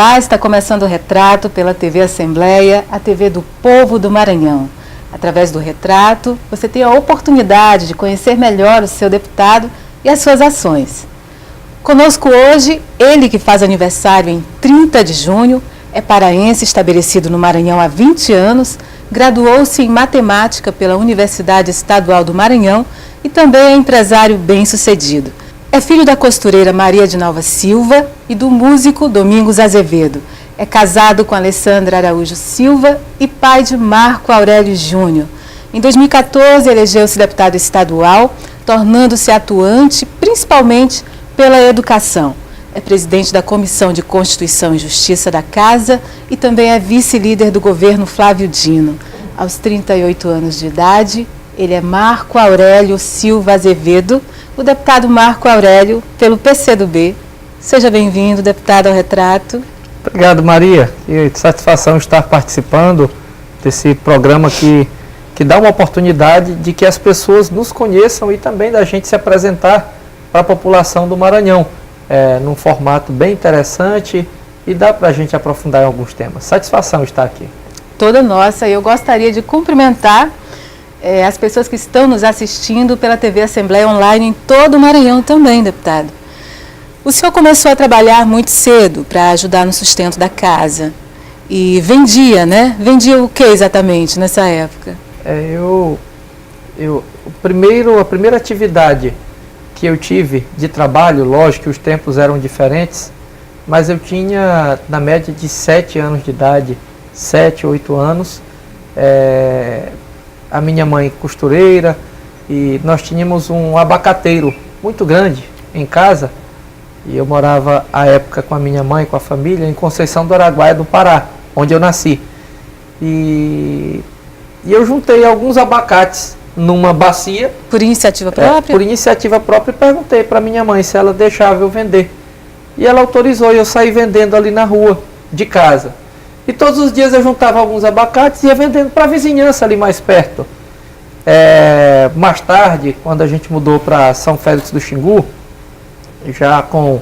Olá, está começando o Retrato pela TV Assembleia, a TV do povo do Maranhão. Através do Retrato, você tem a oportunidade de conhecer melhor o seu deputado e as suas ações. Conosco hoje, ele que faz aniversário em 30 de junho, é paraense estabelecido no Maranhão há 20 anos, graduou-se em matemática pela Universidade Estadual do Maranhão e também é empresário bem-sucedido. É filho da costureira Maria de Nova Silva e do músico Domingos Azevedo. É casado com Alessandra Araújo Silva e pai de Marco Aurélio Júnior. Em 2014, elegeu-se deputado estadual, tornando-se atuante principalmente pela educação. É presidente da Comissão de Constituição e Justiça da Casa e também é vice-líder do governo Flávio Dino. Aos 38 anos de idade, ele é Marco Aurélio Silva Azevedo, o deputado Marco Aurélio, pelo PCdoB. Seja bem-vindo, deputado, ao Retrato. Obrigado, Maria. Que satisfação estar participando desse programa que dá uma oportunidade de que as pessoas nos conheçam e também da gente se apresentar para a população do Maranhão, num formato bem interessante e dá para a gente aprofundar em alguns temas. Satisfação estar aqui. Toda nossa. Eu gostaria de cumprimentar as pessoas que estão nos assistindo pela TV Assembleia Online em todo o Maranhão também, deputado. O senhor começou a trabalhar muito cedo para ajudar no sustento da casa e vendia, né? Vendia o que exatamente nessa época? A primeira atividade que eu tive de trabalho, lógico que os tempos eram diferentes, mas eu tinha na média de 7 anos de idade, 7, 8 anos, a minha mãe costureira, e nós tínhamos um abacateiro muito grande em casa, e eu morava à época com a minha mãe, com a família, em Conceição do Araguaia do Pará, onde eu nasci. E eu juntei alguns abacates numa bacia. Por iniciativa própria? Por iniciativa própria, e perguntei para minha mãe se ela deixava eu vender. E ela autorizou, e eu saí vendendo ali na rua de casa. E todos os dias eu juntava alguns abacates e ia vendendo para a vizinhança ali mais perto. Mais tarde, quando a gente mudou para São Félix do Xingu, já com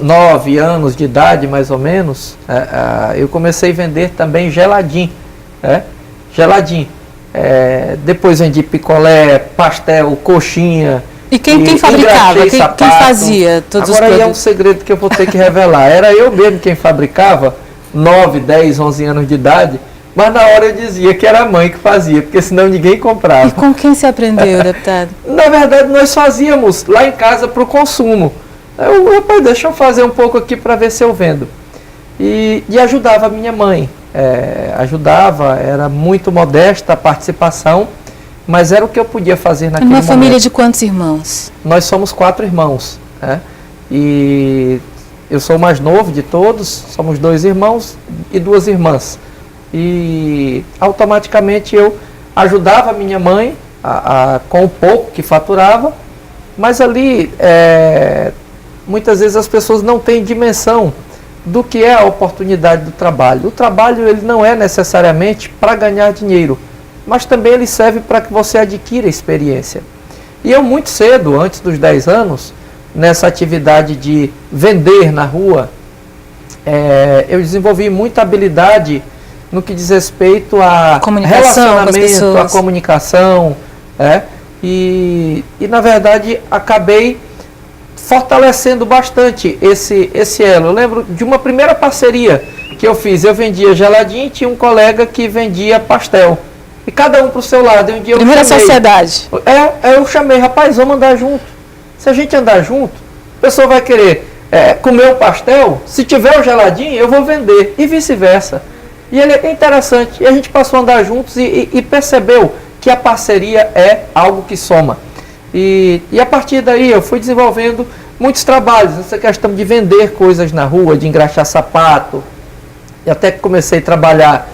9 anos de idade mais ou menos, eu comecei a vender também geladim. Geladim. Depois vendi picolé, pastel, coxinha. E quem fabricava? Quem fazia todos os produtos? Agora aí é um segredo que eu vou ter que revelar. Era eu mesmo quem fabricava, 9, 10, 11 anos de idade, mas na hora eu dizia que era a mãe que fazia, porque senão ninguém comprava. E com quem você aprendeu, deputado? Na verdade, nós fazíamos lá em casa para o consumo. Rapaz, deixa eu fazer um pouco aqui para ver se eu vendo. E ajudava a minha mãe. Era muito modesta a participação, mas era o que eu podia fazer naquele momento. Uma família de quantos irmãos? Nós somos 4 irmãos, e eu sou o mais novo de todos, somos 2 irmãos e 2 irmãs. E automaticamente eu ajudava a minha mãe com o pouco que faturava, mas ali muitas vezes as pessoas não têm dimensão do que é a oportunidade do trabalho. O trabalho ele não é necessariamente para ganhar dinheiro, mas também ele serve para que você adquira experiência. E eu muito cedo, antes dos 10 anos, nessa atividade de vender na rua, eu desenvolvi muita habilidade no que diz respeito a relacionamento, a comunicação, e na verdade acabei fortalecendo bastante esse elo. Eu lembro de uma primeira parceria que eu fiz, eu vendia geladinho e tinha um colega que vendia pastel. E cada um para o seu lado. Um dia primeira sociedade. Eu chamei, rapaz, vamos andar junto. Se a gente andar junto, a pessoa vai querer comer o pastel, se tiver o geladinho, eu vou vender, e vice-versa. E ele é interessante. E a gente passou a andar juntos e percebeu que a parceria é algo que soma. E a partir daí eu fui desenvolvendo muitos trabalhos, essa questão de vender coisas na rua, de engraxar sapato, e até que comecei a trabalhar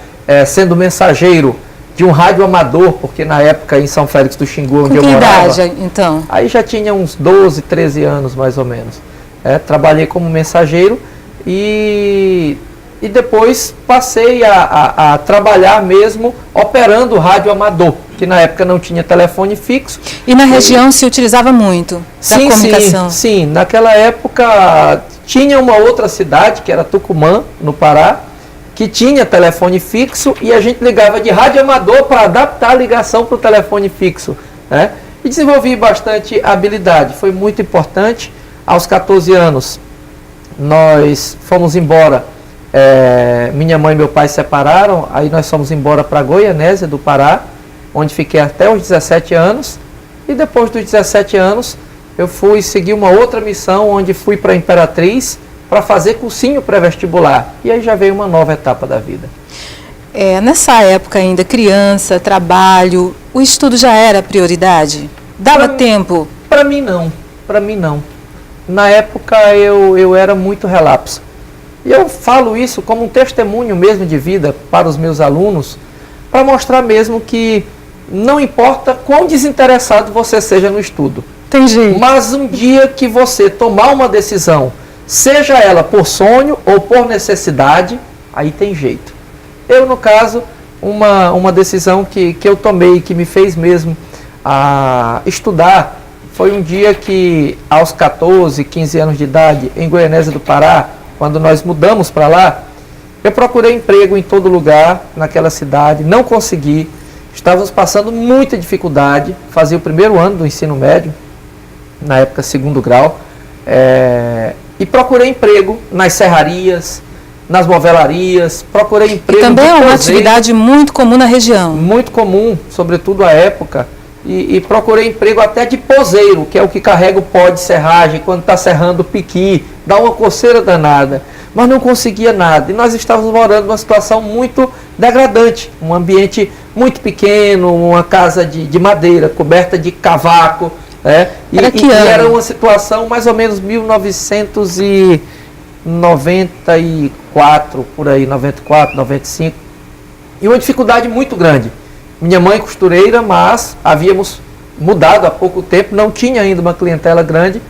sendo mensageiro de um rádio amador, porque na época em São Félix do Xingu, onde eu morava, idade, então? Aí já tinha uns 12, 13 anos mais ou menos. Trabalhei como mensageiro e depois passei a trabalhar mesmo operando rádio amador, que na época não tinha telefone fixo. E na região se utilizava muito da comunicação? Sim, naquela época tinha uma outra cidade, que era Tucumã, no Pará, que tinha telefone fixo e a gente ligava de rádio amador para adaptar a ligação para o telefone fixo, né? E desenvolvi bastante habilidade, foi muito importante. Aos 14 anos, nós fomos embora, minha mãe e meu pai se separaram, aí nós fomos embora para Goianésia do Pará, onde fiquei até os 17 anos, e depois dos 17 anos, eu fui seguir uma outra missão, onde fui para a Imperatriz, para fazer cursinho pré-vestibular. E aí já veio uma nova etapa da vida. Nessa época ainda, criança, trabalho, o estudo já era prioridade? Dava tempo? Para mim não, para mim não. Na época eu era muito relapso. E eu falo isso como um testemunho mesmo de vida para os meus alunos, para mostrar mesmo que não importa quão desinteressado você seja no estudo. Tem jeito. Mas um dia que você tomar uma decisão, seja ela por sonho ou por necessidade, aí tem jeito. Eu, no caso, uma decisão que eu tomei, que me fez mesmo estudar, foi um dia que, aos 14, 15 anos de idade, em Goianésia do Pará, quando nós mudamos para lá, eu procurei emprego em todo lugar, naquela cidade, não consegui, estávamos passando muita dificuldade, fazia o primeiro ano do ensino médio, na época 2º grau, e procurei emprego nas serrarias, nas movelarias, procurei emprego... E também é uma atividade muito comum na região. Muito comum, sobretudo à época, e procurei emprego até de poseiro, que é o que carrega o pó de serragem, quando está serrando o piqui, dá uma coceira danada, mas não conseguia nada. E nós estávamos morando numa situação muito degradante, um ambiente muito pequeno, uma casa de madeira, coberta de cavaco, e era uma situação mais ou menos 1994, por aí, 94, 95, e uma dificuldade muito grande. Minha mãe costureira, mas havíamos mudado há pouco tempo, não tinha ainda uma clientela grande,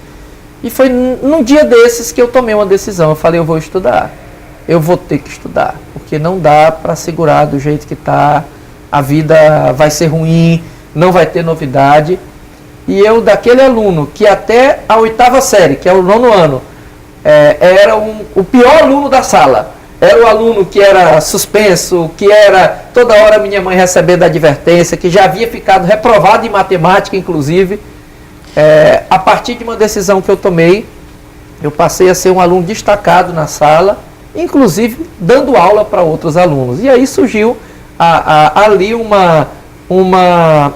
e foi num dia desses que eu tomei uma decisão. Eu falei, eu vou estudar, eu vou ter que estudar, porque não dá para segurar do jeito que está, a vida vai ser ruim, não vai ter novidade. E eu, daquele aluno que até a 8ª série, que é o 9º ano, era o pior aluno da sala, era o aluno que era suspenso, que era toda hora minha mãe recebendo advertência, que já havia ficado reprovado em matemática, inclusive. A partir de uma decisão que eu tomei, eu passei a ser um aluno destacado na sala, inclusive dando aula para outros alunos. E aí surgiu ali uma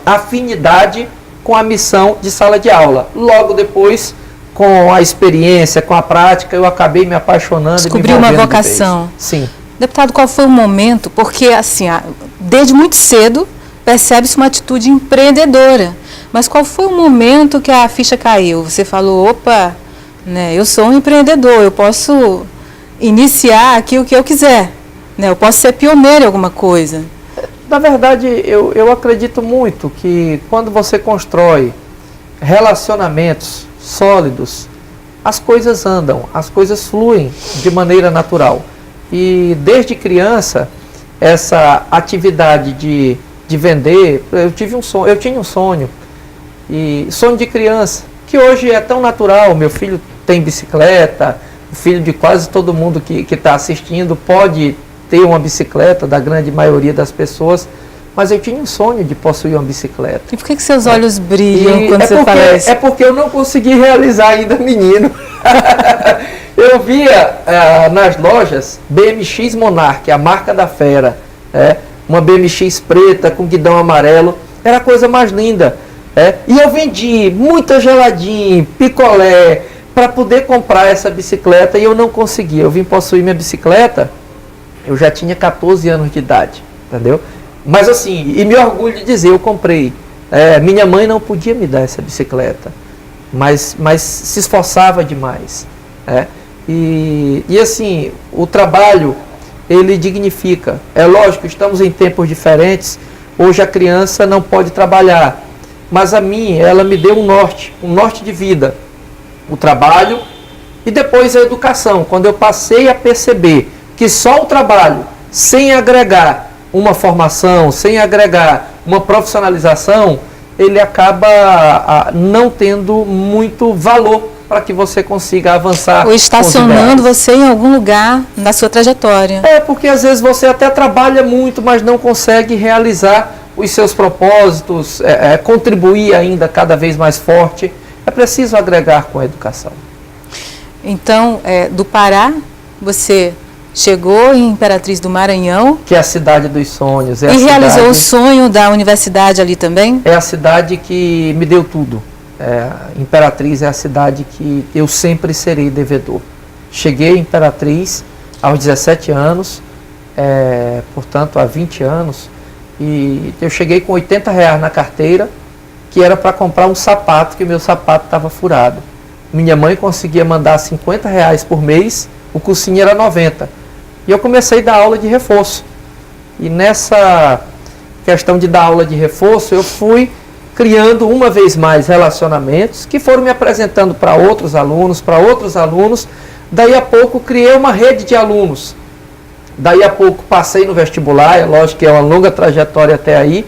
afinidade com a missão de sala de aula. Logo depois, com a experiência, com a prática, eu acabei me apaixonando. Descobriu uma vocação. Sim. Deputado, qual foi o momento? Porque, assim, desde muito cedo, percebe-se uma atitude empreendedora. Mas qual foi o momento que a ficha caiu? Você falou, opa, né, eu sou um empreendedor, eu posso iniciar aqui o que eu quiser, né, eu posso ser pioneiro em alguma coisa. Na verdade, eu acredito muito que quando você constrói relacionamentos sólidos, as coisas andam, as coisas fluem de maneira natural. E desde criança, essa atividade de vender, eu tinha um sonho, e sonho de criança, que hoje é tão natural. Meu filho tem bicicleta, o filho de quase todo mundo que está assistindo pode ter uma bicicleta, da grande maioria das pessoas, mas eu tinha um sonho de possuir uma bicicleta. E por que seus olhos brilham quando você fala isso? É porque eu não consegui realizar ainda menino. Eu via nas lojas BMX Monarch, a marca da fera, uma BMX preta com guidão amarelo, era a coisa mais linda. E eu vendi muita geladinho, picolé, para poder comprar essa bicicleta, e eu não consegui. Eu vim possuir minha bicicleta, eu já tinha 14 anos de idade, entendeu? Mas assim, e me orgulho de dizer, eu comprei. Minha mãe não podia me dar essa bicicleta, mas se esforçava demais. E assim, o trabalho, ele dignifica. É lógico, estamos em tempos diferentes, hoje a criança não pode trabalhar, mas a mim, ela me deu um norte de vida. O trabalho e depois a educação. Quando eu passei a perceber que só o trabalho, sem agregar uma formação, sem agregar uma profissionalização, ele acaba não tendo muito valor para que você consiga avançar. Ou estacionando você em algum lugar na sua trajetória. Porque às vezes você até trabalha muito, mas não consegue realizar os seus propósitos, contribuir ainda cada vez mais forte. É preciso agregar com a educação. Então, do Pará, você chegou em Imperatriz do Maranhão. Que é a cidade dos sonhos. E realizou o sonho da universidade ali também? É a cidade que me deu tudo. Imperatriz é a cidade que eu sempre serei devedor. Cheguei em Imperatriz aos 17 anos, portanto há 20 anos, e eu cheguei com R$80 na carteira, que era para comprar um sapato, que o meu sapato estava furado. Minha mãe conseguia mandar R$50 por mês, o cursinho era 90. E eu comecei a dar aula de reforço. E nessa questão de dar aula de reforço, eu fui criando uma vez mais relacionamentos que foram me apresentando para outros alunos. Daí a pouco criei uma rede de alunos. Daí a pouco passei no vestibular, é lógico que é uma longa trajetória até aí.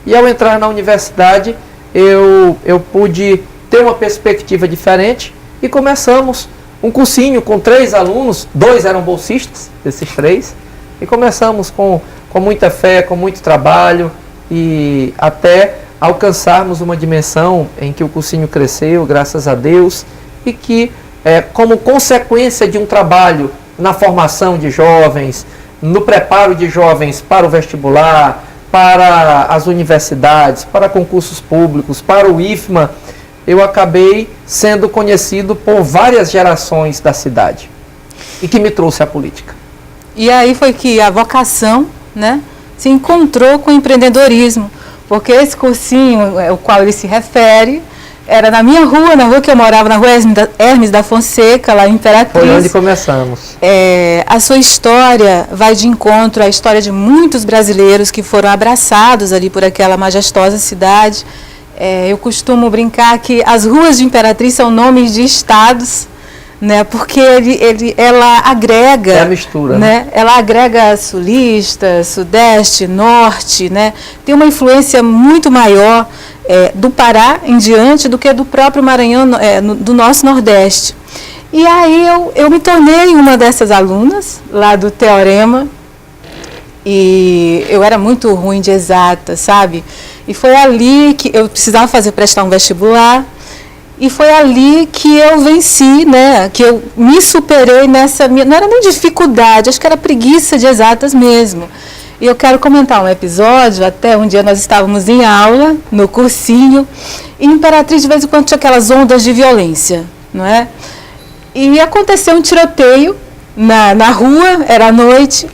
E ao entrar na universidade, eu pude ter uma perspectiva diferente e começamos um cursinho com 3 alunos, 2 eram bolsistas, desses 3, e começamos com muita fé, com muito trabalho, e até alcançarmos uma dimensão em que o cursinho cresceu, graças a Deus, e que, como consequência de um trabalho na formação de jovens, no preparo de jovens para o vestibular, para as universidades, para concursos públicos, para o IFMA, eu acabei sendo conhecido por várias gerações da cidade e que me trouxe à política. E aí foi que a vocação, né, se encontrou com o empreendedorismo, porque esse cursinho, ao qual ele se refere, era na minha rua, na rua que eu morava, na rua Hermes da Fonseca, lá em Imperatriz. Foi onde começamos. A sua história vai de encontro à história de muitos brasileiros que foram abraçados ali por aquela majestosa cidade. Eu costumo brincar que as ruas de Imperatriz são nomes de estados, né? Porque ela agrega... É a mistura. Né? Ela agrega sulista, sudeste, norte, né? Tem uma influência muito maior do Pará em diante do que do próprio Maranhão, do nosso Nordeste. E aí eu me tornei uma dessas alunas lá do Teorema, e eu era muito ruim de exata, sabe? E foi ali que eu precisava prestar um vestibular, e foi ali que eu venci, né? Que eu me superei nessa minha... Não era nem dificuldade, acho que era preguiça de exatas mesmo. E eu quero comentar um episódio, até um dia nós estávamos em aula, no cursinho, e em Imperatriz de vez em quando tinha aquelas ondas de violência, não é? E aconteceu um tiroteio na rua, era à noite,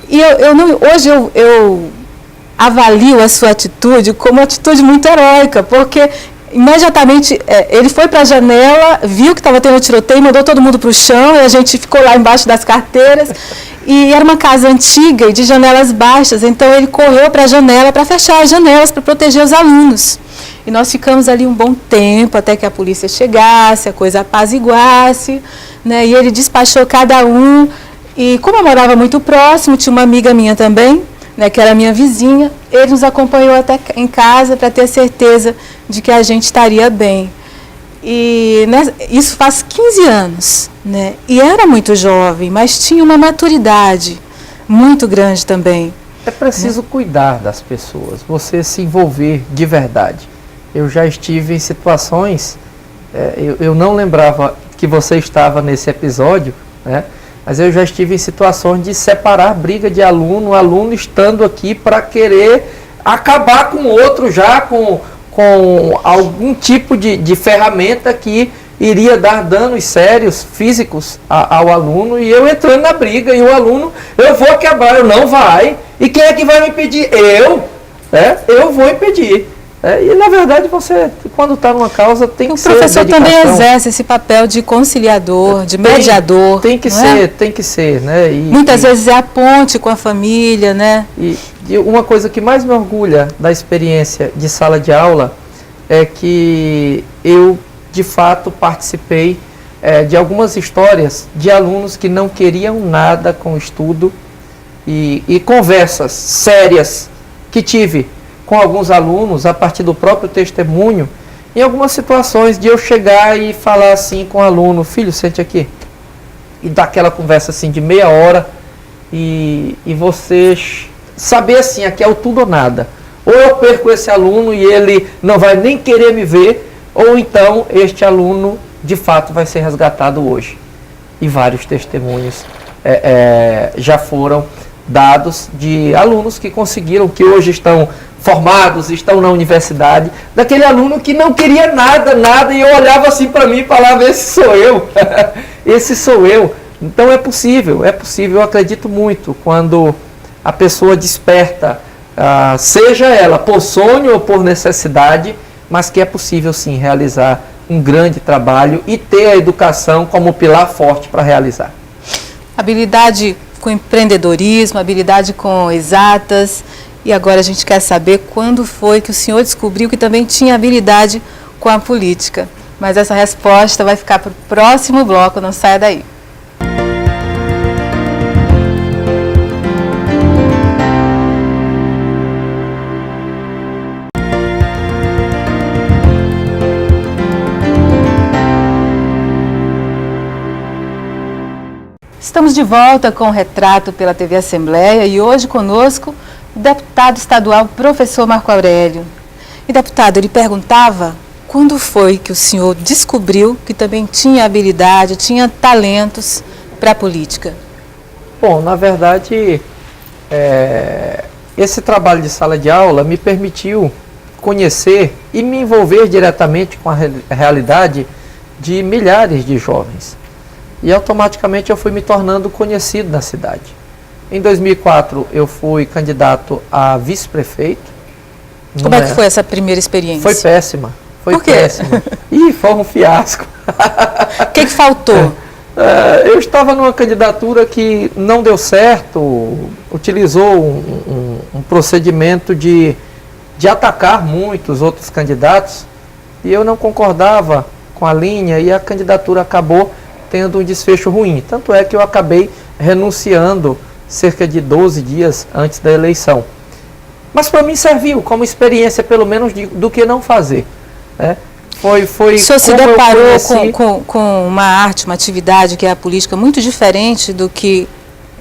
e hoje eu avalio a sua atitude como uma atitude muito heróica, porque imediatamente ele foi para a janela, viu que estava tendo tiroteio, mandou todo mundo para o chão, e a gente ficou lá embaixo das carteiras, e era uma casa antiga e de janelas baixas, então ele correu para a janela para fechar as janelas, para proteger os alunos. E nós ficamos ali um bom tempo, até que a polícia chegasse, a coisa apaziguasse, né? E ele despachou cada um, e como eu morava muito próximo, tinha uma amiga minha também, né, que era minha vizinha, ele nos acompanhou até em casa para ter certeza de que a gente estaria bem. E né, isso faz 15 anos, né? E era muito jovem, mas tinha uma maturidade muito grande também. É preciso cuidar das pessoas, você se envolver de verdade. Eu já estive em situações, eu não lembrava que você estava nesse episódio, né? Mas eu já estive em situações de separar briga de aluno estando aqui para querer acabar com o outro já, com algum tipo de ferramenta que iria dar danos sérios, físicos ao aluno, e eu entrando na briga, e o aluno, eu vou quebrar, eu não vai, e quem é que vai me impedir? Eu vou impedir. E na verdade você, quando está numa causa, tem que ser dedicação. O professor também exerce esse papel de conciliador, de mediador. Tem que ser, né? Muitas vezes é a ponte com a família, né? E uma coisa que mais me orgulha da experiência de sala de aula é que eu, de fato, participei de algumas histórias de alunos que não queriam nada com o estudo, e conversas sérias que tive com alguns alunos a partir do próprio testemunho, em algumas situações de eu chegar e falar assim com o aluno, filho, sente aqui, e dar aquela conversa assim de meia hora, e você saber assim, aqui é o tudo ou nada. Ou eu perco esse aluno e ele não vai nem querer me ver, ou então este aluno de fato vai ser resgatado hoje. E vários testemunhos já foram dados de alunos que conseguiram, que hoje estão formados, estão na universidade, daquele aluno que não queria nada, e eu olhava assim para mim e falava, esse sou eu, esse sou eu. Então é possível, eu acredito muito, quando a pessoa desperta, seja ela por sonho ou por necessidade, mas que é possível sim realizar um grande trabalho e ter a educação como pilar forte para realizar. Habilidade com empreendedorismo, habilidade com exatas, e agora a gente quer saber quando foi que o senhor descobriu que também tinha habilidade com a política. Mas essa resposta vai ficar para o próximo bloco, não saia daí. Estamos de volta com o Retrato pela TV Assembleia e hoje conosco o deputado estadual, professor Marco Aurélio. E deputado, ele perguntava quando foi que o senhor descobriu que também tinha habilidade, tinha talentos para a política? Bom, na verdade, esse trabalho de sala de aula me permitiu conhecer e me envolver diretamente com a realidade de milhares de jovens. E automaticamente eu fui me tornando conhecido na cidade. Em 2004 eu fui candidato a vice-prefeito. Como é que foi essa primeira experiência? Foi péssima. Por quê? Péssima. Ih, foi um fiasco. O que faltou? Eu estava numa candidatura que não deu certo, utilizou um procedimento de atacar muitos outros candidatos e eu não concordava com a linha e a candidatura acabou tendo um desfecho ruim. Tanto é que eu acabei renunciando cerca de 12 dias antes da eleição. Mas para mim serviu como experiência, pelo menos, do que não fazer. Né? O senhor se deparou com uma arte, uma atividade que é a política muito diferente do que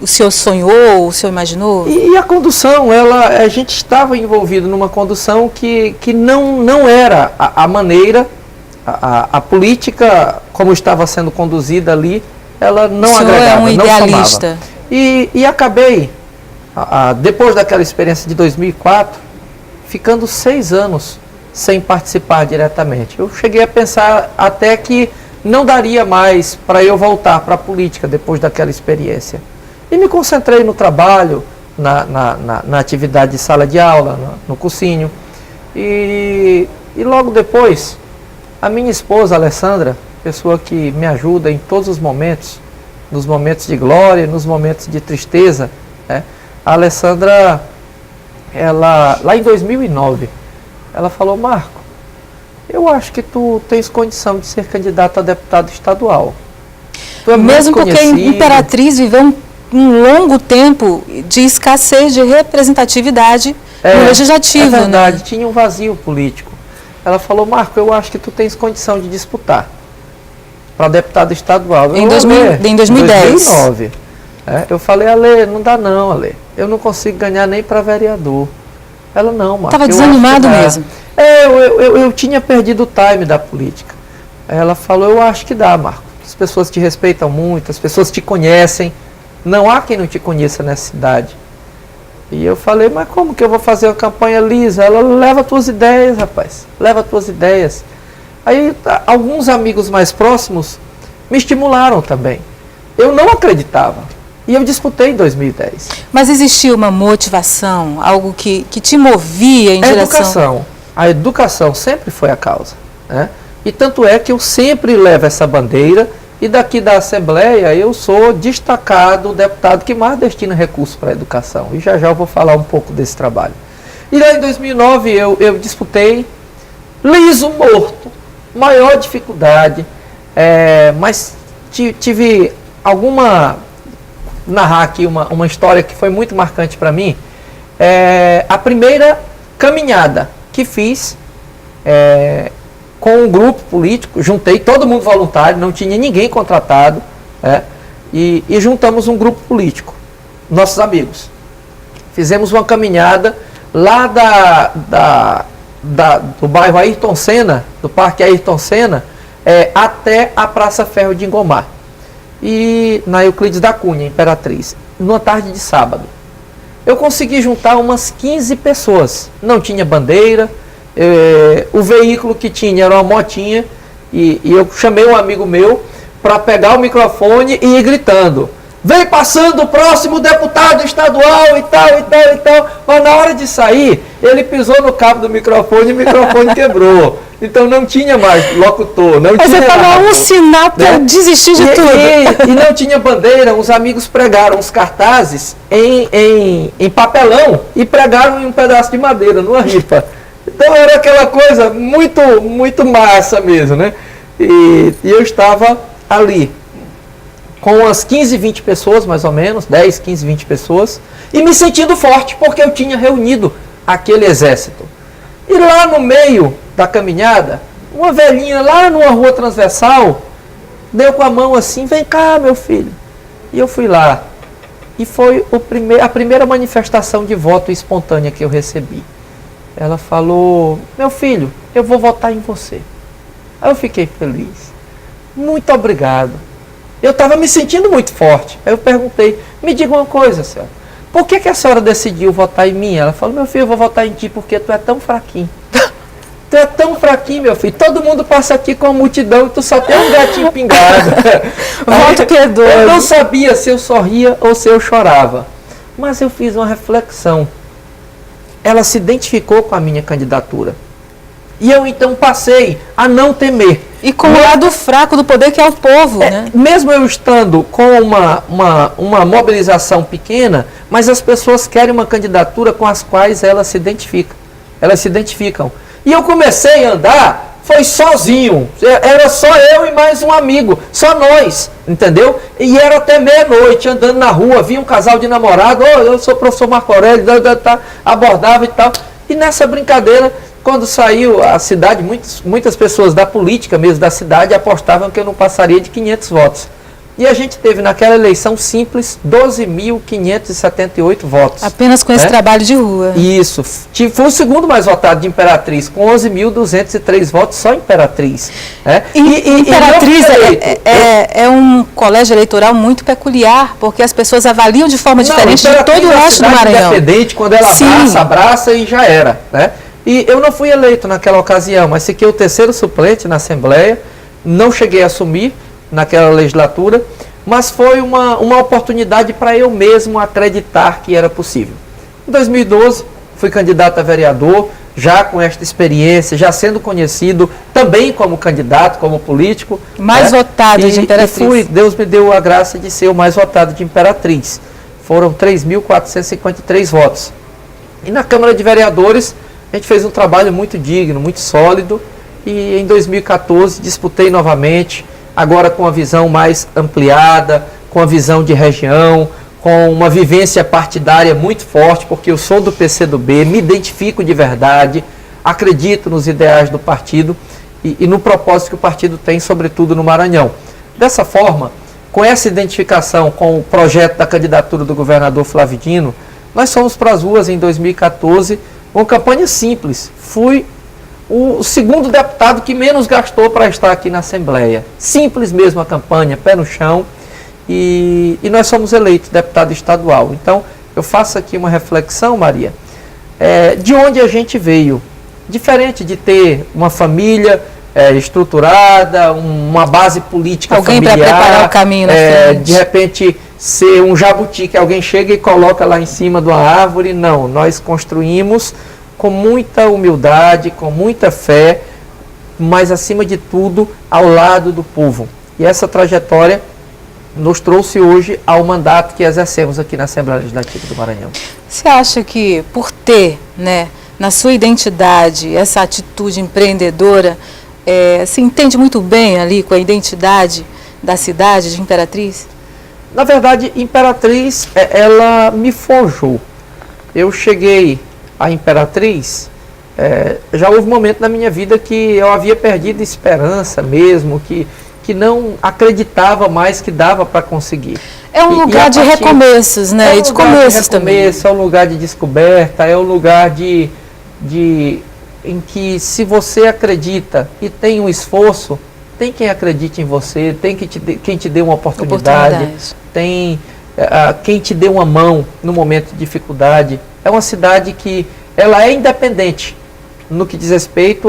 o senhor sonhou, o senhor imaginou? E a condução, a gente estava envolvido numa condução que não era a maneira. A política, como estava sendo conduzida ali, ela não agregava, é um idealista. Não somava. E acabei, depois daquela experiência de 2004, ficando 6 anos sem participar diretamente. Eu cheguei a pensar até que não daria mais para eu voltar para a política depois daquela experiência. E me concentrei no trabalho, na atividade de sala de aula, no cursinho. E logo depois, a minha esposa, Alessandra, pessoa que me ajuda em todos os momentos, nos momentos de glória, nos momentos de tristeza, né? A Alessandra, lá em 2009, ela falou, Marco, eu acho que tu tens condição de ser candidato a deputado estadual. Tu é mesmo porque a Imperatriz viveu um longo tempo de escassez de representatividade no legislativo. É verdade, né? Tinha um vazio político. Ela falou, Marco, eu acho que tu tens condição de disputar para deputado estadual. Em 2010. 2009. Eu falei, Ale, não dá não, Ale. Eu não consigo ganhar nem para vereador. Ela, não, Marco. Estava desanimado mesmo. Eu tinha perdido o time da política. Ela falou, eu acho que dá, Marco. As pessoas te respeitam muito, as pessoas te conhecem. Não há quem não te conheça nessa cidade. E eu falei, mas como que eu vou fazer uma campanha lisa? Ela, leva as tuas ideias, rapaz. Leva as tuas ideias. Aí, alguns amigos mais próximos me estimularam também. Eu não acreditava. E eu disputei em 2010. Mas existia uma motivação, algo que te movia em direção... A educação sempre foi a causa. Né? E tanto é que eu sempre levo essa bandeira. E daqui da Assembleia eu sou destacado deputado que mais destina recursos para a educação. E já eu vou falar um pouco desse trabalho. E lá em 2009 eu disputei liso morto, maior dificuldade, mas tive narrar aqui uma história que foi muito marcante para mim. A primeira caminhada que fiz com um grupo político, juntei todo mundo voluntário, não tinha ninguém contratado, e juntamos um grupo político, nossos amigos. Fizemos uma caminhada lá do bairro Ayrton Senna, do Parque Ayrton Senna, até a Praça Ferro de Ingomar. E na Euclides da Cunha, Imperatriz, numa tarde de sábado. Eu consegui juntar umas 15 pessoas. Não tinha bandeira, o veículo que tinha era uma motinha, e eu chamei um amigo meu para pegar o microfone e ir gritando: vem passando o próximo deputado estadual e tal, e tal, e tal. Mas na hora de sair, ele pisou no cabo do microfone e o microfone quebrou. Então não tinha mais locutor, não tinha. Você estava um sinal para desistir de tudo. E não tinha bandeira, os amigos pregaram os cartazes em papelão e pregaram em um pedaço de madeira, numa ripa. Então era aquela coisa muito, muito massa mesmo, né? E eu estava ali com umas 15, 20 pessoas, mais ou menos, 10, 15, 20 pessoas, e me sentindo forte, porque eu tinha reunido aquele exército. E lá no meio da caminhada, uma velhinha lá numa rua transversal, deu com a mão assim: vem cá, meu filho. E eu fui lá. E foi a primeira manifestação de voto espontânea que eu recebi. Ela falou: meu filho, eu vou votar em você. Aí eu fiquei feliz. Muito obrigado. Eu estava me sentindo muito forte. Aí eu perguntei: me diga uma coisa, senhora, por que a senhora decidiu votar em mim? Ela falou: meu filho, eu vou votar em ti porque tu é tão fraquinho. Tu é tão fraquinho, meu filho. Todo mundo passa aqui com a multidão e tu só tem um gatinho pingado. Voto piedoso. Eu não sabia se eu sorria ou se eu chorava. Mas eu fiz uma reflexão. Ela se identificou com a minha candidatura. E eu então passei a não temer. E com o lado fraco do poder, que é o povo, né? Mesmo eu estando com uma mobilização pequena, mas as pessoas querem uma candidatura com as quais elas se identificam. Elas se identificam. E eu comecei a andar, foi sozinho. Era só eu e mais um amigo. Só nós, entendeu? E era até meia-noite, andando na rua, vinha um casal de namorado: eu sou o professor Marco Aurélio, abordava e tal. E nessa brincadeira, quando saiu a cidade, muitas pessoas da política mesmo da cidade apostavam que eu não passaria de 500 votos. E a gente teve naquela eleição simples 12.578 votos. Apenas com esse trabalho de rua. Isso. Foi o segundo mais votado de Imperatriz, com 11.203 votos, só Imperatriz. Imperatriz é um colégio eleitoral muito peculiar, porque as pessoas avaliam de forma diferente de todo o resto do Maranhão. Independente, quando ela abraça e já era, né? E eu não fui eleito naquela ocasião, mas fiquei o terceiro suplente na Assembleia, não cheguei a assumir naquela legislatura, mas foi uma oportunidade para eu mesmo acreditar que era possível. Em 2012, fui candidato a vereador, já com esta experiência, já sendo conhecido também como candidato, como político. Mais votado de Imperatriz. Deus me deu a graça de ser o mais votado de Imperatriz. Foram 3.453 votos. E na Câmara de Vereadores, a gente fez um trabalho muito digno, muito sólido, e em 2014 disputei novamente, agora com a visão mais ampliada, com a visão de região, com uma vivência partidária muito forte, porque eu sou do PCdoB, me identifico de verdade, acredito nos ideais do partido e no propósito que o partido tem, sobretudo no Maranhão. Dessa forma, com essa identificação com o projeto da candidatura do governador Flávio Dino, nós fomos para as ruas em 2014, uma campanha simples. Fui o segundo deputado que menos gastou para estar aqui na Assembleia. Simples mesmo a campanha, pé no chão. E nós somos eleitos deputado estadual. Então, eu faço aqui uma reflexão, Maria, de onde a gente veio. Diferente de ter uma família estruturada, uma base política familiar. Alguém para preparar o caminho na frente. De repente, ser um jabuti que alguém chega e coloca lá em cima de uma árvore. Não, nós construímos com muita humildade, com muita fé, mas acima de tudo ao lado do povo. E essa trajetória nos trouxe hoje ao mandato que exercemos aqui na Assembleia Legislativa do Maranhão. Você acha que por ter, né, na sua identidade essa atitude empreendedora, se entende muito bem ali com a identidade da cidade de Imperatriz? Na verdade, Imperatriz, ela me forjou. Eu cheguei a Imperatriz já houve um momento na minha vida que eu havia perdido esperança mesmo, que não acreditava mais que dava para conseguir. É um lugar de recomeços, né? É um e de lugar começos de recomeço, também. é um lugar de descoberta, é um lugar em que, se você acredita e tem um esforço, tem quem acredite em você, tem quem te dê uma oportunidade. Tem quem te dê uma mão no momento de dificuldade. É uma cidade que ela é independente no que diz respeito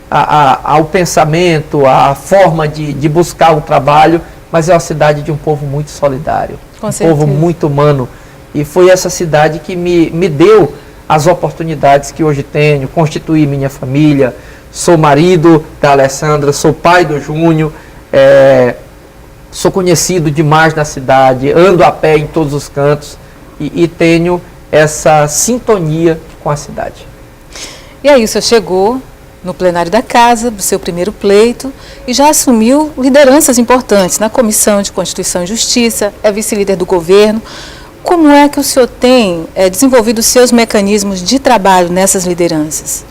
ao pensamento, à forma de buscar um trabalho, mas é uma cidade de um povo muito solidário, povo muito humano. E foi essa cidade que me deu as oportunidades que hoje tenho, constituir minha família. Sou marido da Alessandra, sou pai do Júnior, sou conhecido demais na cidade, ando a pé em todos os cantos e tenho essa sintonia com a cidade. E aí o senhor chegou no plenário da casa, do seu primeiro pleito, e já assumiu lideranças importantes na Comissão de Constituição e Justiça, é vice-líder do governo. Como é que o senhor tem desenvolvido os seus mecanismos de trabalho nessas lideranças?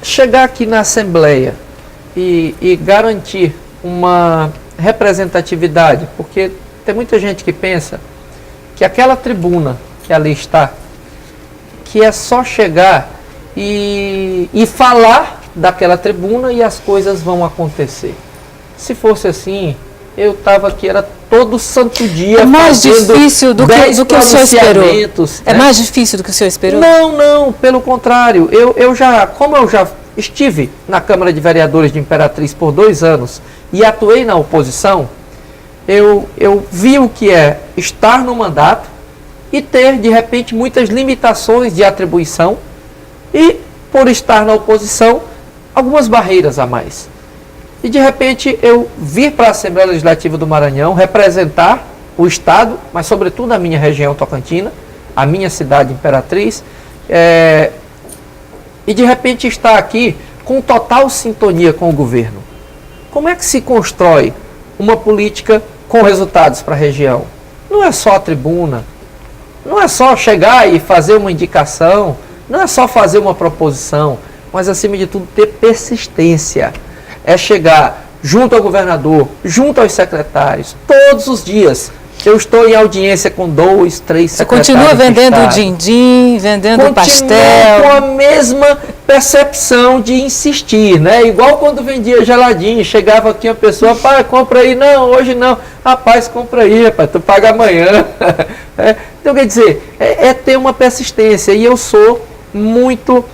Chegar aqui na Assembleia e garantir uma representatividade, porque tem muita gente que pensa que aquela tribuna que ali está, que é só chegar e falar daquela tribuna e as coisas vão acontecer. Se fosse assim, eu estava aqui, era todo santo dia. É mais difícil do que o senhor esperou? É mais difícil do que o senhor esperou? Não, pelo contrário. Como eu já estive na Câmara de Vereadores de Imperatriz por 2 anos e atuei na oposição, eu vi o que é estar no mandato e ter, de repente, muitas limitações de atribuição e, por estar na oposição, algumas barreiras a mais. E, de repente, eu vir para a Assembleia Legislativa do Maranhão representar o Estado, mas, sobretudo, a minha região tocantina, a minha cidade Imperatriz, e, de repente, estar aqui com total sintonia com o governo. Como é que se constrói uma política com resultados para a região? Não é só a tribuna, não é só chegar e fazer uma indicação, não é só fazer uma proposição, mas, acima de tudo, ter persistência. É chegar junto ao governador, junto aos secretários, todos os dias. Eu estou em audiência com 2, 3 secretários. Você continua vendendo o din-din, vendendo o pastel? Com a mesma percepção de insistir, né? Igual quando vendia geladinho, chegava aqui uma pessoa, pai, compra aí. Não, hoje não. Rapaz, compra aí, rapaz, tu paga amanhã. Então, quer dizer, é ter uma persistência. E eu sou muito,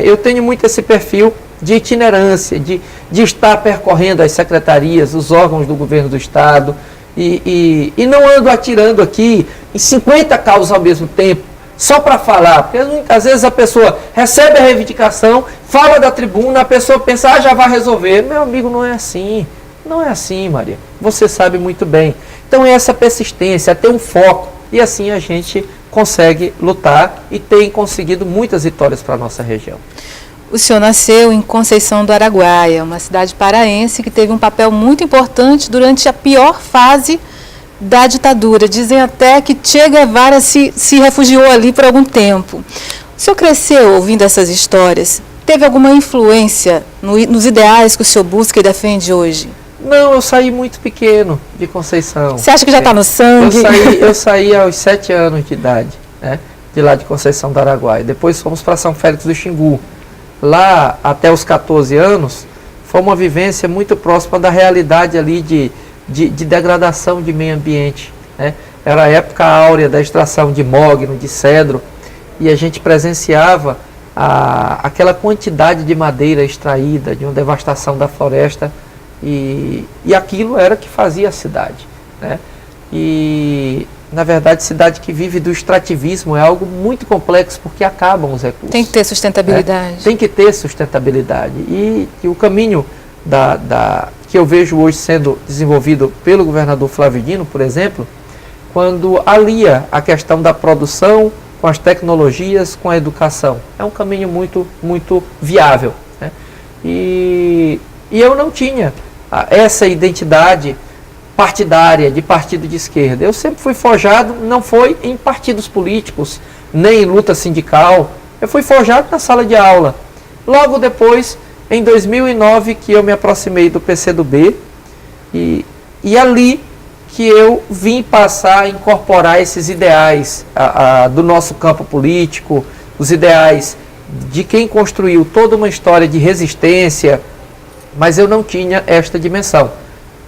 eu tenho muito esse perfil de itinerância, de estar percorrendo as secretarias, os órgãos do governo do Estado, e não ando atirando aqui em 50 causas ao mesmo tempo, só para falar, porque muitas vezes a pessoa recebe a reivindicação, fala da tribuna, a pessoa pensa, já vai resolver. Meu amigo, não é assim, Maria, você sabe muito bem. Então é essa persistência, é ter um foco, e assim a gente consegue lutar e tem conseguido muitas vitórias para a nossa região. O senhor nasceu em Conceição do Araguaia, uma cidade paraense que teve um papel muito importante durante a pior fase da ditadura. Dizem até que Che Guevara se refugiou ali por algum tempo. O senhor cresceu ouvindo essas histórias? Teve alguma influência nos ideais que o senhor busca e defende hoje? Não, eu saí muito pequeno de Conceição. Você acha que já está no sangue? Eu saí aos 7 anos de idade, né, de lá de Conceição do Araguaia. Depois fomos para São Félix do Xingu. Lá, até os 14 anos, foi uma vivência muito próxima da realidade ali de degradação de meio ambiente, né? Era a época áurea da extração de mogno, de cedro, e a gente presenciava aquela quantidade de madeira extraída, de uma devastação da floresta, e aquilo era que fazia a cidade, né? E, na verdade, cidade que vive do extrativismo é algo muito complexo, porque acabam os recursos. Tem que ter sustentabilidade. Tem que ter sustentabilidade. E o caminho que eu vejo hoje sendo desenvolvido pelo governador Flávio Dino, por exemplo, quando alia a questão da produção com as tecnologias, com a educação. É um caminho muito, muito viável, né? E eu não tinha essa identidade partidária, de partido de esquerda. Eu sempre fui forjado, não foi em partidos políticos, nem em luta sindical, Eu fui forjado na sala de aula. Logo depois, em 2009, que eu me aproximei do PCdoB, e ali que eu vim passar a incorporar esses ideais do nosso campo político, os ideais de quem construiu toda uma história de resistência, mas eu não tinha esta dimensão.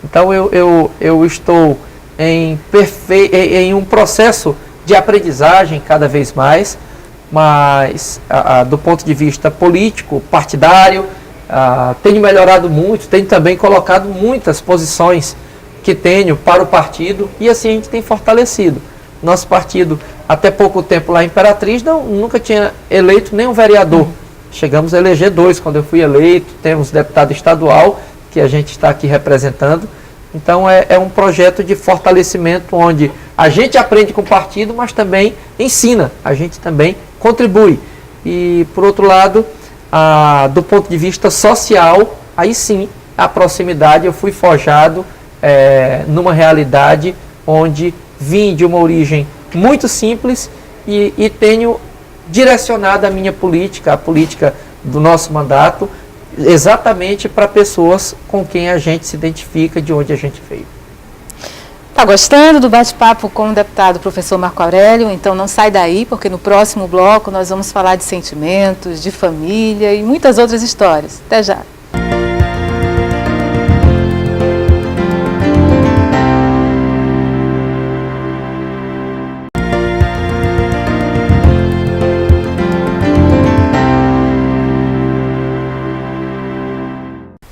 Então eu estou em um processo de aprendizagem cada vez mais, mas do ponto de vista político, partidário, tenho melhorado muito, tenho também colocado muitas posições que tenho para o partido, e assim a gente tem fortalecido. Nosso partido, até pouco tempo lá em Imperatriz, nunca tinha eleito nenhum vereador. Chegamos a eleger 2 quando eu fui eleito, temos deputado estadual, que a gente está aqui representando. Então é um projeto de fortalecimento onde a gente aprende com o partido, mas também ensina, a gente também contribui. E por outro lado, do ponto de vista social, aí sim, a proximidade, eu fui forjado numa realidade onde vim de uma origem muito simples e tenho direcionado a minha política, a política do nosso mandato, exatamente para pessoas com quem a gente se identifica, de onde a gente veio. Tá gostando do bate-papo com o deputado professor Marco Aurélio? Então não sai daí, porque no próximo bloco nós vamos falar de sentimentos, de família e muitas outras histórias. Até já!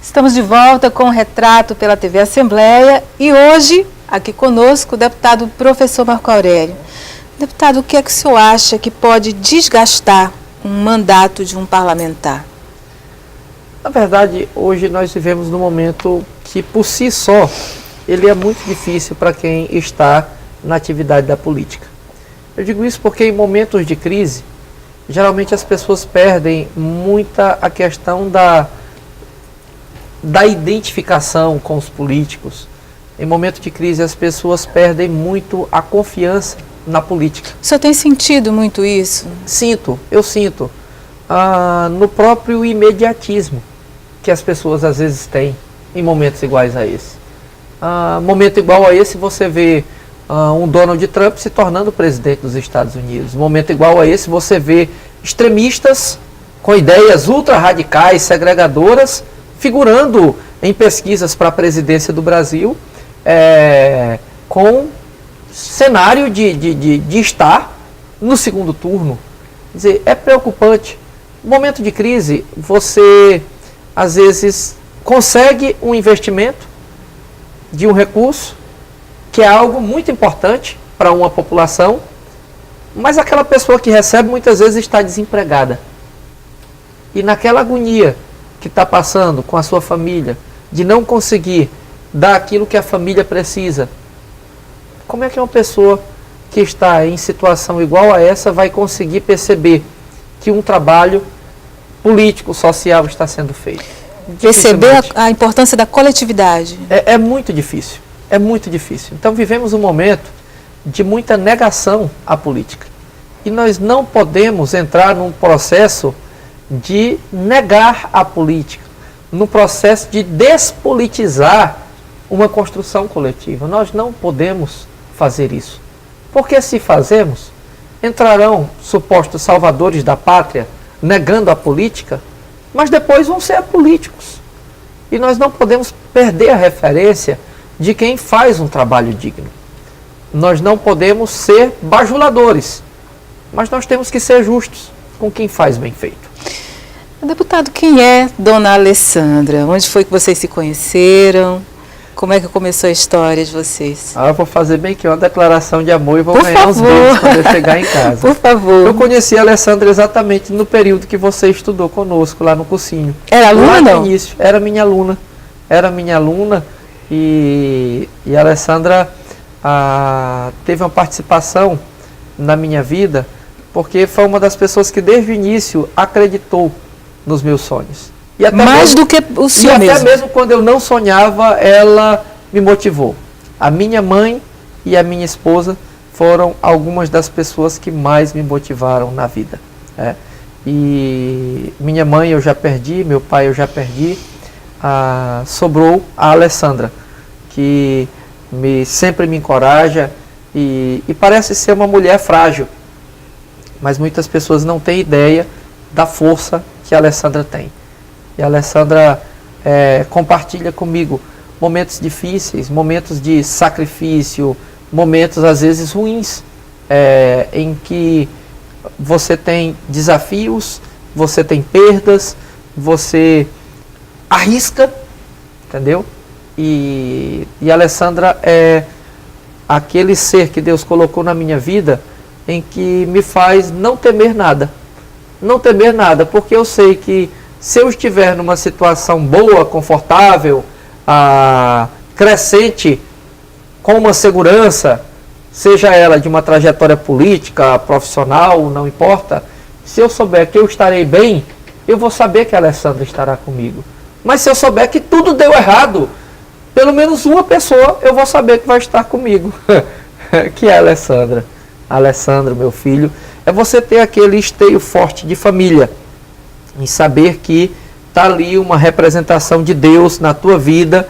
Estamos de volta com o Retrato pela TV Assembleia e hoje, aqui conosco, o deputado professor Marco Aurélio. Deputado, o que é que o senhor acha que pode desgastar um mandato de um parlamentar? Na verdade, hoje nós vivemos num momento que, por si só, ele é muito difícil para quem está na atividade da política. Eu digo isso porque em momentos de crise, geralmente as pessoas perdem muita a questão da identificação com os políticos. Em momento de crise, as pessoas perdem muito a confiança na política. O senhor tem sentido muito isso? Eu sinto. No próprio imediatismo que as pessoas às vezes têm em momentos iguais a esse. Momento igual a esse, você vê um Donald Trump se tornando presidente dos Estados Unidos. Momento igual a esse, você vê extremistas com ideias ultra-radicais, segregadoras, figurando em pesquisas para a presidência do Brasil, com cenário de estar no segundo turno. Quer dizer, é preocupante. No momento de crise, você, às vezes, consegue um investimento de um recurso, que é algo muito importante para uma população, mas aquela pessoa que recebe, muitas vezes, está desempregada. E naquela agonia que está passando com a sua família, de não conseguir dar aquilo que a família precisa, como é que uma pessoa que está em situação igual a essa vai conseguir perceber que um trabalho político, social está sendo feito? Perceber a importância da coletividade. É muito difícil, é muito difícil. Então vivemos um momento de muita negação à política. E nós não podemos entrar num processo de negar a política, no processo de despolitizar uma construção coletiva. Nós não podemos fazer isso. Porque se fazemos, entrarão supostos salvadores da pátria, negando a política, mas depois vão ser políticos. E nós não podemos perder a referência de quem faz um trabalho digno. Nós não podemos ser bajuladores, mas nós temos que ser justos com quem faz bem feito. Deputado, quem é Dona Alessandra? Onde foi que vocês se conheceram? Como é que começou a história de vocês? Eu vou fazer bem que uma declaração de amor e vou ganhar uns beijos quando eu chegar em casa. Por favor. Eu conheci a Alessandra exatamente no período que você estudou conosco, lá no cursinho. Era aluna, não? No início, era minha aluna. E a Alessandra teve uma participação na minha vida, porque foi uma das pessoas que desde o início acreditou nos meus sonhos. E até mais mesmo, do que o senhor mesmo. Até mesmo quando eu não sonhava, ela me motivou. A minha mãe e a minha esposa foram algumas das pessoas que mais me motivaram na vida. e minha mãe eu já perdi, meu pai eu já perdi, sobrou a Alessandra, que sempre me encoraja e parece ser uma mulher frágil, mas muitas pessoas não têm ideia da força que a Alessandra tem. E a Alessandra compartilha comigo momentos difíceis, momentos de sacrifício, momentos às vezes ruins, em que você tem desafios, você tem perdas, você arrisca, entendeu? E a Alessandra é aquele ser que Deus colocou na minha vida em que me faz não temer nada. Não temer nada, porque eu sei que se eu estiver numa situação boa, confortável, crescente, com uma segurança, seja ela de uma trajetória política, profissional, não importa, se eu souber que eu estarei bem, eu vou saber que a Alessandra estará comigo. Mas se eu souber que tudo deu errado, pelo menos uma pessoa eu vou saber que vai estar comigo, que é a Alessandra. Alessandra, meu filho, é você ter aquele esteio forte de família, em saber que está ali uma representação de Deus na tua vida,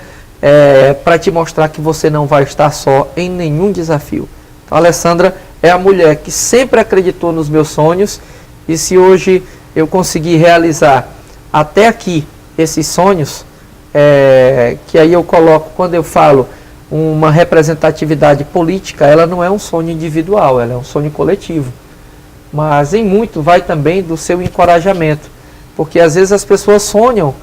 para te mostrar que você não vai estar só em nenhum desafio. Então, a Alessandra é a mulher que sempre acreditou nos meus sonhos, e se hoje eu conseguir realizar até aqui esses sonhos, que aí eu coloco, quando eu falo uma representatividade política, ela não é um sonho individual, ela é um sonho coletivo. Mas em muito vai também do seu encorajamento, porque às vezes as pessoas sonham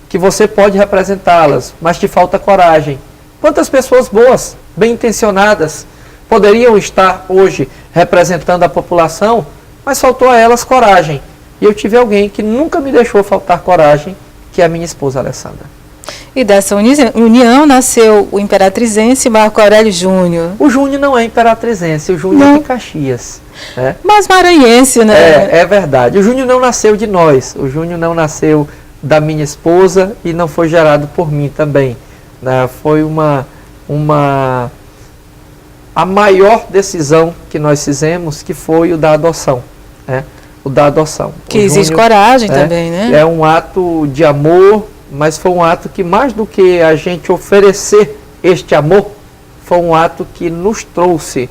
que você pode representá-las, mas te falta coragem. Quantas pessoas boas, bem intencionadas, poderiam estar hoje representando a população, mas faltou a elas coragem. E eu tive alguém que nunca me deixou faltar coragem, que é a minha esposa Alessandra. E dessa união nasceu o imperatrizense Marco Aurélio Júnior. O Júnior não é imperatrizense, o Júnior é de Caxias. Mas maranhense, né? É verdade. O Júnior não nasceu de nós, o Júnior não nasceu da minha esposa e não foi gerado por mim também. Foi a maior decisão que nós fizemos, que foi o da adoção. O da adoção. Que exige coragem também, né? É um ato de amor, mas foi um ato que, mais do que a gente oferecer este amor, foi um ato que nos trouxe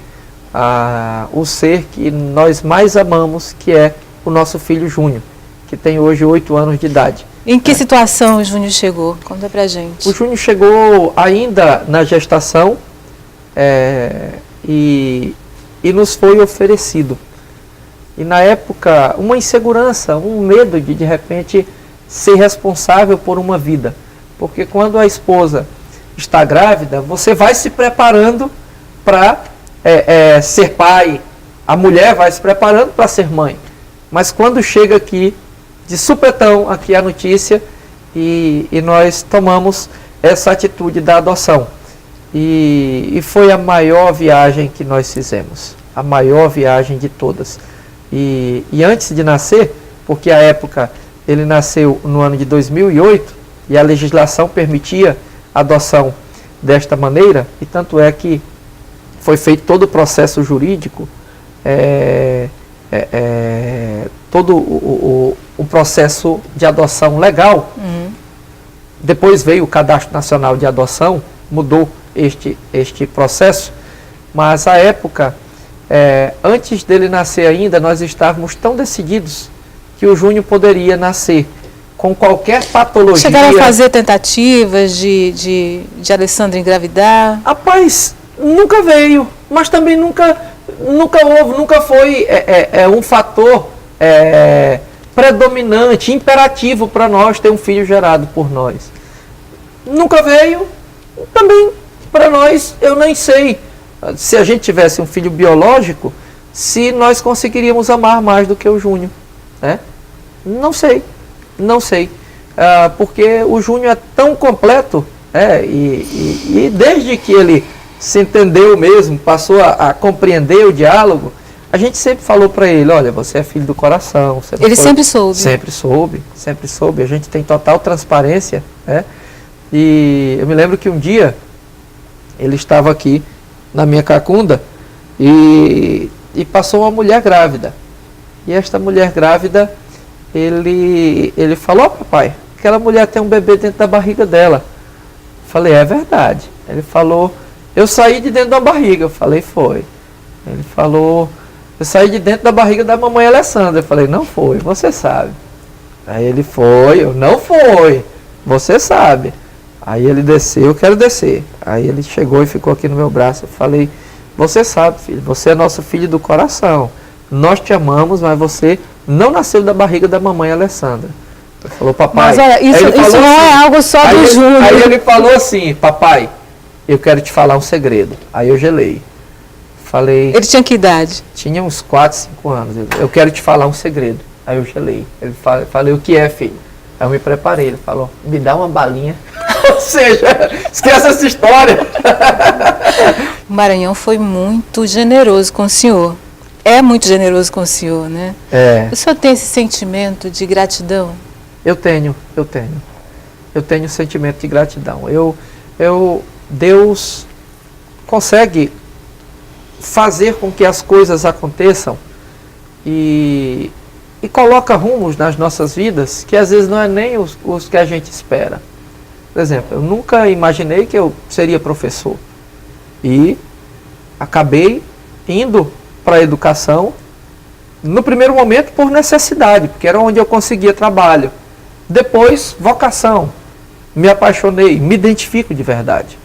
o ser que nós mais amamos, que é o nosso filho Júnior, que tem hoje 8 anos de idade. Em que situação o Júnior chegou? Conta pra gente. O Júnior chegou ainda na gestação e nos foi oferecido. E na época, uma insegurança, um medo de repente, ser responsável por uma vida. Porque quando a esposa está grávida, você vai se preparando para ser pai, a mulher vai se preparando para ser mãe. Mas quando chega aqui, de supetão, aqui a notícia, e nós tomamos essa atitude da adoção. E foi a maior viagem que nós fizemos, a maior viagem de todas. E antes de nascer, porque a época ele nasceu no ano de 2008 e a legislação permitia a adoção desta maneira, e tanto é que foi feito todo o processo jurídico, todo o processo de adoção legal. Depois veio o Cadastro Nacional de Adoção, mudou este processo, mas à época, antes dele nascer ainda, nós estávamos tão decididos que o Júnior poderia nascer com qualquer patologia. Chegaram a fazer tentativas de Alessandra engravidar? Rapaz, nunca veio, mas também nunca houve, nunca foi um fator predominante, imperativo para nós ter um filho gerado por nós. Nunca veio, também para nós, eu nem sei, se a gente tivesse um filho biológico, se nós conseguiríamos amar mais do que o Júnior. Não sei, porque o Júnior é tão completo, e desde que ele se entendeu mesmo, passou a compreender o diálogo, a gente sempre falou para ele, olha, você é filho do coração. Ele sempre soube. Sempre soube, a gente tem total transparência, e eu me lembro que um dia, ele estava aqui na minha cacunda, e passou uma mulher grávida. E esta mulher grávida, ele falou: papai, aquela mulher tem um bebê dentro da barriga dela. Falei: é verdade. Ele falou: eu saí de dentro da barriga. Eu falei: foi. Ele falou: eu saí de dentro da barriga da mamãe Alessandra. Eu falei: não foi, você sabe. Aí ele: foi, eu: não foi, você sabe. Aí ele desceu: eu quero descer. Aí ele chegou e ficou aqui no meu braço. Eu falei: você sabe, filho, você é nosso filho do coração. Nós te amamos, mas você não nasceu da barriga da mamãe Alessandra. Ele falou: papai... Mas olha, isso não é algo só do Júnior. Aí ele falou assim: papai, eu quero te falar um segredo. Aí eu gelei. Falei... Ele tinha que idade? Tinha uns 4, 5 anos. Eu quero te falar um segredo. Aí eu gelei. Ele falei: o que é, filho? Aí eu me preparei. Ele falou: me dá uma balinha. Ou seja, esquece essa história. O Maranhão foi muito generoso com o senhor. É muito generoso com o senhor, né? É. O senhor tem esse sentimento de gratidão? Eu tenho. Eu tenho sentimento de gratidão. Deus consegue fazer com que as coisas aconteçam e coloca rumos nas nossas vidas que às vezes não é nem os que a gente espera. Por exemplo, eu nunca imaginei que eu seria professor e acabei indo para a educação no primeiro momento por necessidade, porque era onde eu conseguia trabalho. Depois, vocação. Me apaixonei, me identifico de verdade.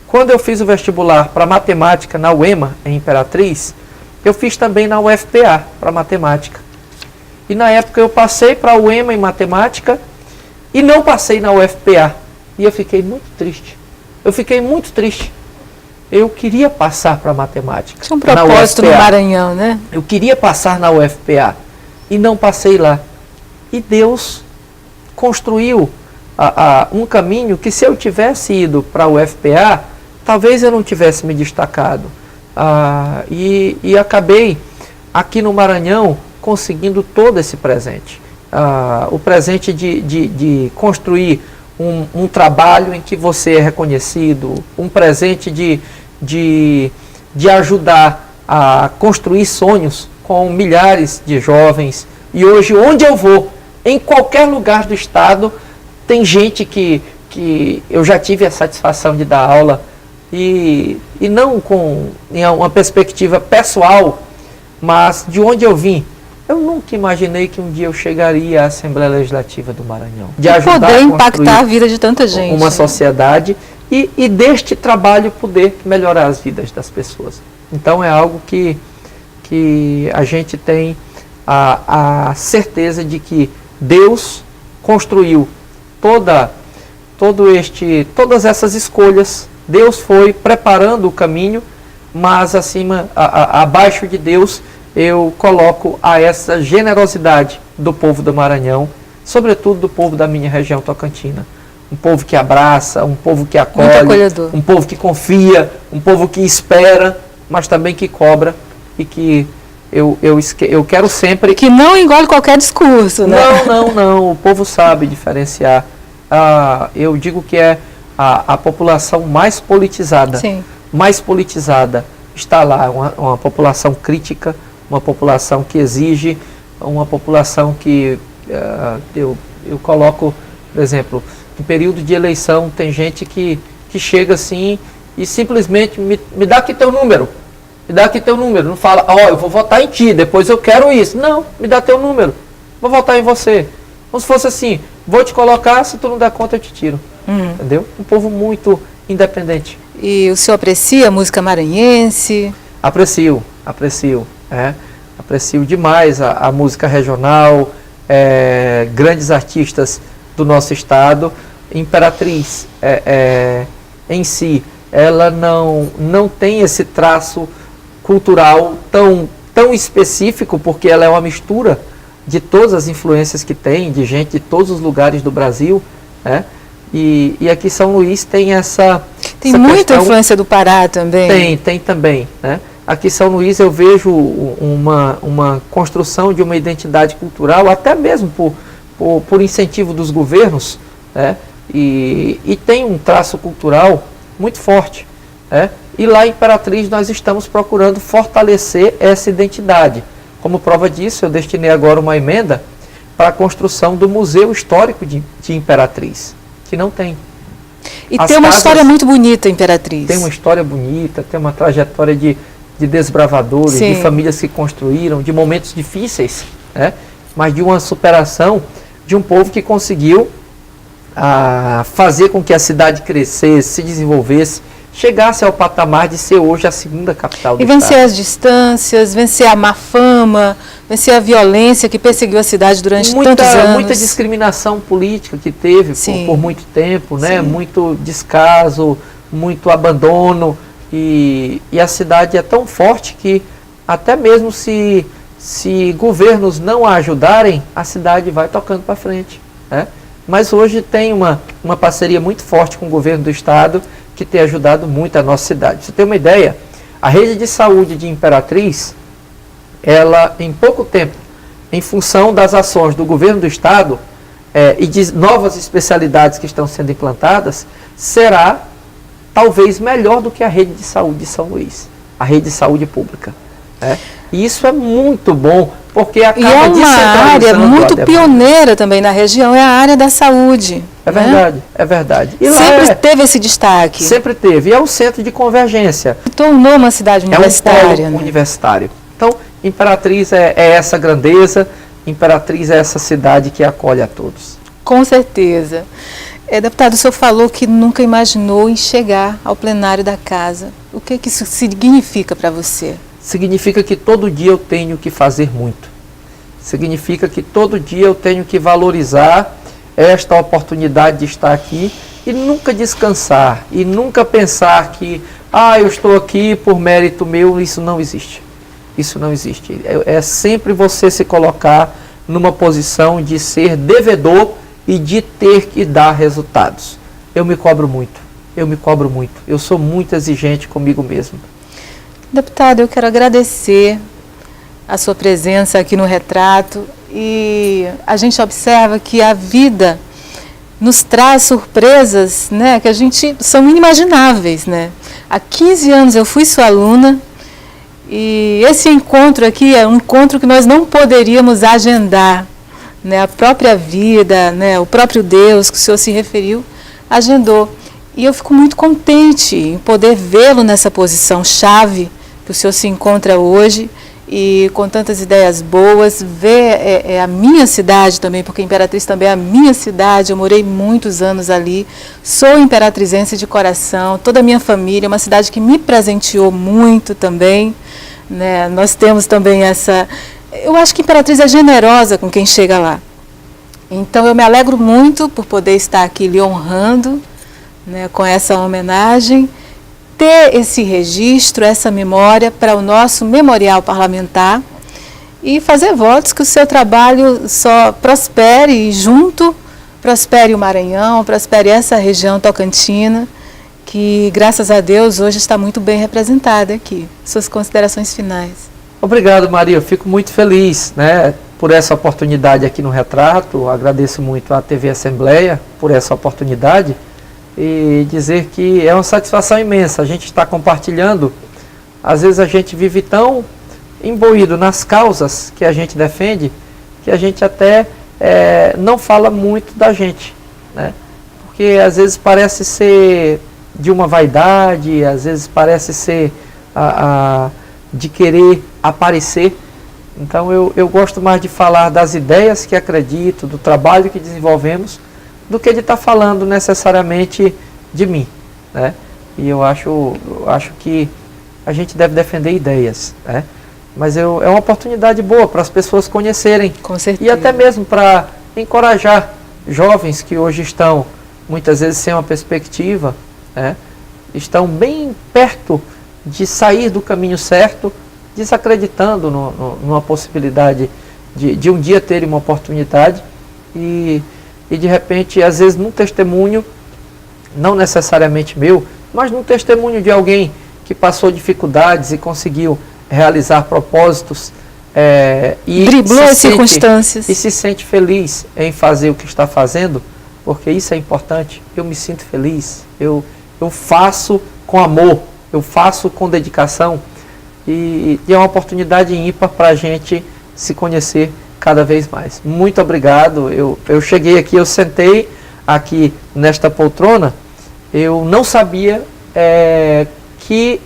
Quando eu fiz o vestibular para matemática na UEMA, em Imperatriz, eu fiz também na UFPA para matemática. E na época eu passei para a UEMA em matemática e não passei na UFPA. E eu fiquei muito triste. Eu queria passar para matemática. Tinha um propósito no Maranhão, né? Eu queria passar na UFPA e não passei lá. E Deus construiu um caminho que, se eu tivesse ido para a UFPA, talvez eu não tivesse me destacado. E acabei aqui no Maranhão conseguindo todo esse presente. O presente de construir um trabalho em que você é reconhecido, um presente de ajudar a construir sonhos com milhares de jovens. E hoje, onde eu vou, em qualquer lugar do estado, tem gente que eu já tive a satisfação de dar aula, e não em uma perspectiva pessoal, mas de onde eu vim. Eu nunca imaginei que um dia eu chegaria à Assembleia Legislativa do Maranhão. De ajudar poder impactar a vida de tanta gente. Uma sociedade e deste trabalho poder melhorar as vidas das pessoas. Então é algo que a gente tem a certeza de que Deus construiu todas essas escolhas. Deus foi preparando o caminho, mas abaixo de Deus eu coloco a essa generosidade do povo do Maranhão, sobretudo do povo da minha região tocantina. Um povo que abraça, um povo que acolhe, um povo que confia, um povo que espera, mas também que cobra e que eu quero sempre... Que não engole qualquer discurso, né? Não. O povo sabe diferenciar. Eu digo que é a população mais politizada. Sim. Mais politizada está lá. Uma população crítica, uma população que exige, uma população que eu coloco, por exemplo, em período de eleição, tem gente que chega assim e simplesmente me dá aqui teu número. Me dá aqui teu número. Não fala: eu vou votar em ti, depois eu quero isso. Não, me dá teu número. Vou votar em você. Como se fosse assim: vou te colocar, se tu não der conta eu te tiro. Entendeu? Um povo muito independente. E o senhor aprecia a música maranhense? Aprecio. Aprecio demais a música regional, grandes artistas do nosso estado. Imperatriz, em si, ela não tem esse traço cultural tão específico, porque ela é uma mistura de todas as influências que tem, de gente de todos os lugares do Brasil, né? E aqui São Luís tem essa... Tem muita influência do Pará também. Tem também, né? Aqui em São Luís eu vejo uma construção de uma identidade cultural, até mesmo por incentivo dos governos, né? E tem um traço cultural muito forte, né? E lá em Imperatriz nós estamos procurando fortalecer essa identidade. Como prova disso, eu destinei agora uma emenda para a construção do Museu Histórico de Imperatriz, que não tem. E tem uma história muito bonita, Imperatriz. Tem uma história bonita, tem uma trajetória de desbravadores, Sim. de famílias que construíram, de momentos difíceis, né? Mas de uma superação de um povo que conseguiu fazer com que a cidade crescesse, se desenvolvesse, chegasse ao patamar de ser hoje a segunda capital do estado. E vencer as distâncias, vencer a má fama, vencer a violência que perseguiu a cidade durante tantos anos. Muita discriminação política que teve por muito tempo, né? Muito descaso, muito abandono. E a cidade é tão forte que até mesmo se governos não a ajudarem, a cidade vai tocando para frente, né? Mas hoje tem uma parceria muito forte com o governo do estado que tem ajudado muito a nossa cidade. Pra você ter uma ideia, a rede de saúde de Imperatriz, ela em pouco tempo, em função das ações do governo do estado e de novas especialidades que estão sendo implantadas, será talvez melhor do que a rede de saúde de São Luís, a rede de saúde pública. E isso é muito bom, porque acaba descentralizando. E é uma área muito pioneira também na região, é a área da saúde. É verdade, é verdade. E sempre teve esse destaque. Sempre teve. E é um centro de convergência. Tornou uma cidade universitária. É um polo universitário. Então, Imperatriz é essa grandeza, Imperatriz é essa cidade que acolhe a todos. Com certeza. Deputado, o senhor falou que nunca imaginou em chegar ao plenário da casa. O que isso significa para você? Significa que todo dia eu tenho que fazer muito. Significa que todo dia eu tenho que valorizar esta oportunidade de estar aqui e nunca descansar, e nunca pensar que, eu estou aqui por mérito meu. Isso não existe. Isso não existe. É sempre você se colocar numa posição de ser devedor e de ter que dar resultados. Eu me cobro muito. Eu sou muito exigente comigo mesmo. Deputado, eu quero agradecer a sua presença aqui no Retrato, e a gente observa que a vida nos traz surpresas, né, que são inimagináveis, né? Há 15 anos eu fui sua aluna, e esse encontro aqui é um encontro que nós não poderíamos agendar, né? A própria vida, né, o próprio Deus que o senhor se referiu, agendou. E eu fico muito contente em poder vê-lo nessa posição chave que o senhor se encontra hoje, e com tantas ideias boas, ver a minha cidade também, porque Imperatriz também é a minha cidade, eu morei muitos anos ali, sou imperatrizense de coração, toda a minha família, uma cidade que me presenteou muito também, né? Nós temos também eu acho que Imperatriz é generosa com quem chega lá. Então eu me alegro muito por poder estar aqui lhe honrando, né, com essa homenagem, ter esse registro, essa memória para o nosso memorial parlamentar, e fazer votos que o seu trabalho só prospere, e junto prospere o Maranhão, prospere essa região tocantina, que graças a Deus hoje está muito bem representada aqui. Suas considerações finais. Obrigado, Maria. Eu fico muito feliz, né, por essa oportunidade aqui no Retrato. Agradeço muito à TV Assembleia por essa oportunidade. E dizer que é uma satisfação imensa a gente estar compartilhando. Às vezes a gente vive tão imbuído nas causas que a gente defende, que a gente até não fala muito da gente, né? Porque às vezes parece ser de uma vaidade, às vezes parece ser de querer aparecer. Então eu gosto mais de falar das ideias que acredito, do trabalho que desenvolvemos, do que de estar falando necessariamente de mim, né? E eu acho que a gente deve defender ideias, né? Mas é uma oportunidade boa para as pessoas conhecerem. Com certeza. E até mesmo para encorajar jovens que hoje estão, muitas vezes, sem uma perspectiva, né? Estão bem perto de sair do caminho certo, desacreditando numa possibilidade de um dia terem uma oportunidade e de repente, às vezes, num testemunho, não necessariamente meu, mas num testemunho de alguém que passou dificuldades e conseguiu realizar propósitos, e driblou as circunstâncias. E se sente feliz em fazer o que está fazendo, porque isso é importante. Eu me sinto feliz, eu faço com amor, eu faço com dedicação, e é uma oportunidade ímpar para a gente se conhecer cada vez mais. Muito obrigado. Eu cheguei aqui, eu sentei aqui nesta poltrona, eu não sabia que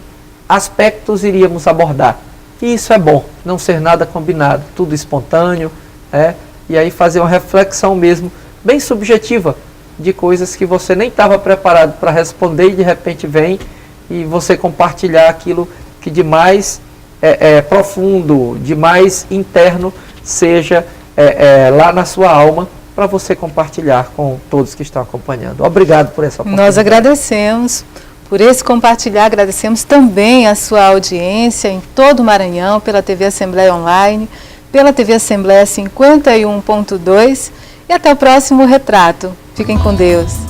aspectos iríamos abordar. E isso é bom, não ser nada combinado, tudo espontâneo, e aí fazer uma reflexão mesmo, bem subjetiva, de coisas que você nem estava preparado para responder e de repente vem e você compartilhar aquilo que de mais profundo, de mais interno seja lá na sua alma, para você compartilhar com todos que estão acompanhando. Obrigado por essa oportunidade. Nós agradecemos por esse compartilhar, agradecemos também a sua audiência em todo o Maranhão, pela TV Assembleia Online, pela TV Assembleia 51.2 e até o próximo retrato. Fiquem com Deus.